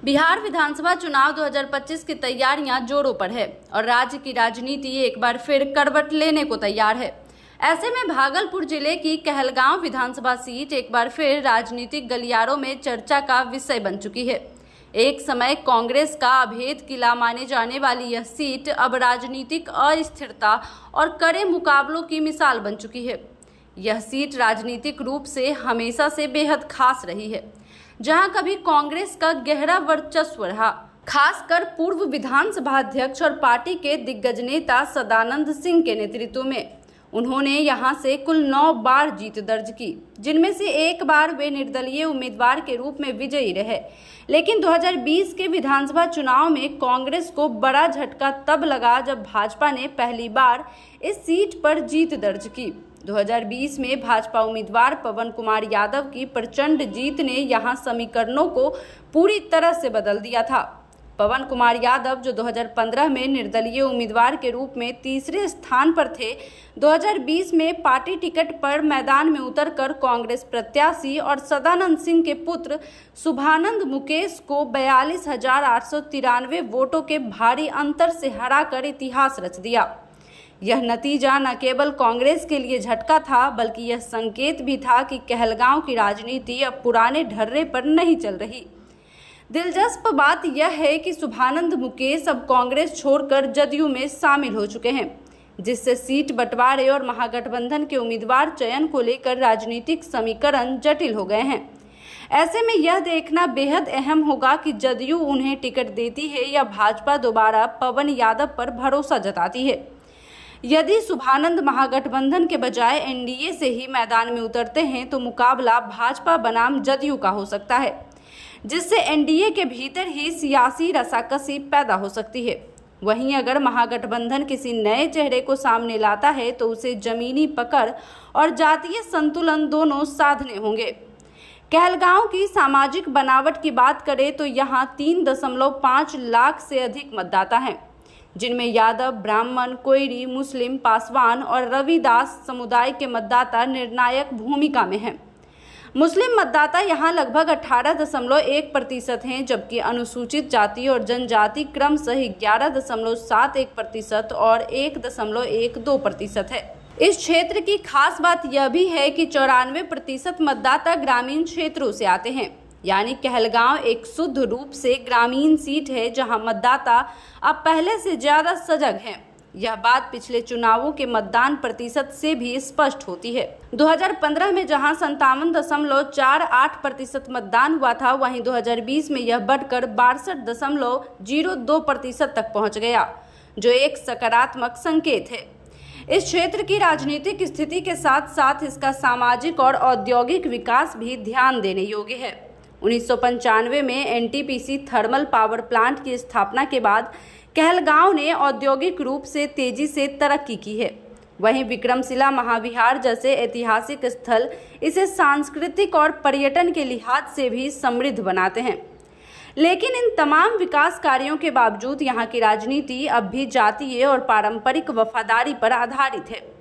बिहार विधानसभा चुनाव 2025 की तैयारियां जोरों पर है और राज्य की राजनीति एक बार फिर करवट लेने को तैयार है। ऐसे में भागलपुर जिले की कहलगांव विधानसभा सीट एक बार फिर राजनीतिक गलियारों में चर्चा का विषय बन चुकी है। एक समय कांग्रेस का अभेद किला माने जाने वाली यह सीट अब राजनीतिक अस्थिरता और कड़े मुकाबलों की मिसाल बन चुकी है। यह सीट राजनीतिक रूप से हमेशा से बेहद खास रही है, जहां कभी कांग्रेस का गहरा वर्चस्व रहा, खासकर पूर्व विधानसभा अध्यक्ष और पार्टी के दिग्गज नेता सदानंद सिंह के नेतृत्व में। उन्होंने यहां से कुल 9 बार जीत दर्ज की, जिनमें से एक बार वे निर्दलीय उम्मीदवार के रूप में विजयी रहे। लेकिन 2020 के विधानसभा चुनाव में कांग्रेस को बड़ा झटका तब लगा जब भाजपा ने पहली बार इस सीट पर जीत दर्ज की। 2020 में भाजपा उम्मीदवार पवन कुमार यादव की प्रचंड जीत ने यहां समीकरणों को पूरी तरह से बदल दिया था। पवन कुमार यादव, जो 2015 में निर्दलीय उम्मीदवार के रूप में तीसरे स्थान पर थे, 2020 में पार्टी टिकट पर मैदान में उतरकर कांग्रेस प्रत्याशी और सदानंद सिंह के पुत्र शुभानंद मुकेश को 42,893 वोटों के भारी अंतर से हराकर इतिहास रच दिया। यह नतीजा न केवल कांग्रेस के लिए झटका था, बल्कि यह संकेत भी था कि कहलगांव की राजनीति अब पुराने ढर्रे पर नहीं चल रही। दिलचस्प बात यह है कि शुभानंद मुकेश अब कांग्रेस छोड़कर जदयू में शामिल हो चुके हैं, जिससे सीट बंटवारे और महागठबंधन के उम्मीदवार चयन को लेकर राजनीतिक समीकरण जटिल हो गए हैं। ऐसे में यह देखना बेहद अहम होगा कि जदयू उन्हें टिकट देती है या भाजपा दोबारा पवन यादव पर भरोसा जताती है। यदि शुभानंद महागठबंधन के बजाय एनडीए से ही मैदान में उतरते हैं तो मुकाबला भाजपा बनाम जदयू का हो सकता है, जिससे एनडीए के भीतर ही सियासी रसाकसी पैदा हो सकती है। वहीं अगर महागठबंधन किसी नए चेहरे को सामने लाता है तो उसे जमीनी पकड़ और जातीय संतुलन दोनों साधने होंगे। कहलगांव की सामाजिक बनावट की बात करें तो यहाँ 3.5 लाख से अधिक मतदाता हैं, जिनमें यादव, ब्राह्मण, कोयरी, मुस्लिम, पासवान और रविदास समुदाय के मतदाता निर्णायक भूमिका में हैं। मुस्लिम मतदाता यहां लगभग 18.1% हैं, जबकि अनुसूचित जाति और जनजाति क्रमशः 11.71% और 1.12% है। इस क्षेत्र की खास बात यह भी है कि 94% मतदाता ग्रामीण क्षेत्रों से आते हैं, यानी कहलगांव एक शुद्ध रूप से ग्रामीण सीट है, जहां मतदाता अब पहले से ज्यादा सजग हैं। यह बात पिछले चुनावों के मतदान प्रतिशत से भी स्पष्ट होती है। 2015 में जहां 57.48% मतदान हुआ था, वहीं 2020 में यह बढ़कर 62.02% तक पहुंच गया, जो एक सकारात्मक संकेत है। इस क्षेत्र की राजनीतिक स्थिति के साथ साथ इसका सामाजिक और औद्योगिक विकास भी ध्यान देने योग्य है। 1995 में एनटीपीसी थर्मल पावर प्लांट की स्थापना के बाद कहलगांव ने औद्योगिक रूप से तेजी से तरक्की की है। वहीं विक्रमशिला महाविहार जैसे ऐतिहासिक स्थल इसे सांस्कृतिक और पर्यटन के लिहाज से भी समृद्ध बनाते हैं। लेकिन इन तमाम विकास कार्यों के बावजूद यहाँ की राजनीति अब भी जातीय और पारंपरिक वफादारी पर आधारित है।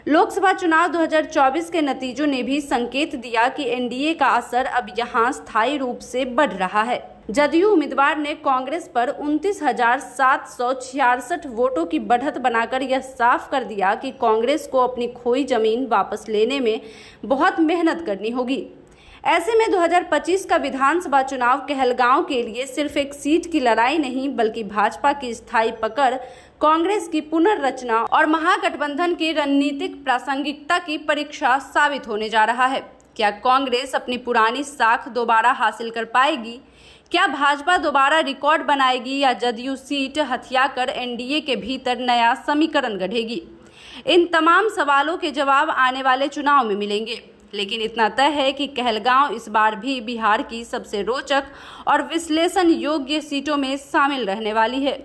लोकसभा चुनाव 2024 के नतीजों ने भी संकेत दिया कि एनडीए का असर अब यहाँ स्थायी रूप से बढ़ रहा है। जदयू उम्मीदवार ने कांग्रेस पर 29,766 वोटों की बढ़त बनाकर यह साफ कर दिया कि कांग्रेस को अपनी खोई जमीन वापस लेने में बहुत मेहनत करनी होगी। ऐसे में 2025 का विधानसभा चुनाव कहलगांव के लिए सिर्फ एक सीट की लड़ाई नहीं, बल्कि भाजपा की स्थायी पकड़, कांग्रेस की पुनर्रचना और महागठबंधन की रणनीतिक प्रासंगिकता की परीक्षा साबित होने जा रहा है। क्या कांग्रेस अपनी पुरानी साख दोबारा हासिल कर पाएगी? क्या भाजपा दोबारा रिकॉर्ड बनाएगी या जदयू सीट हथियाकर एनडीए के भीतर नया समीकरण गढ़ेगी? इन तमाम सवालों के जवाब आने वाले चुनाव में मिलेंगे, लेकिन इतना तय है कि कहलगांव इस बार भी बिहार की सबसे रोचक और विश्लेषण योग्य सीटों में शामिल रहने वाली है।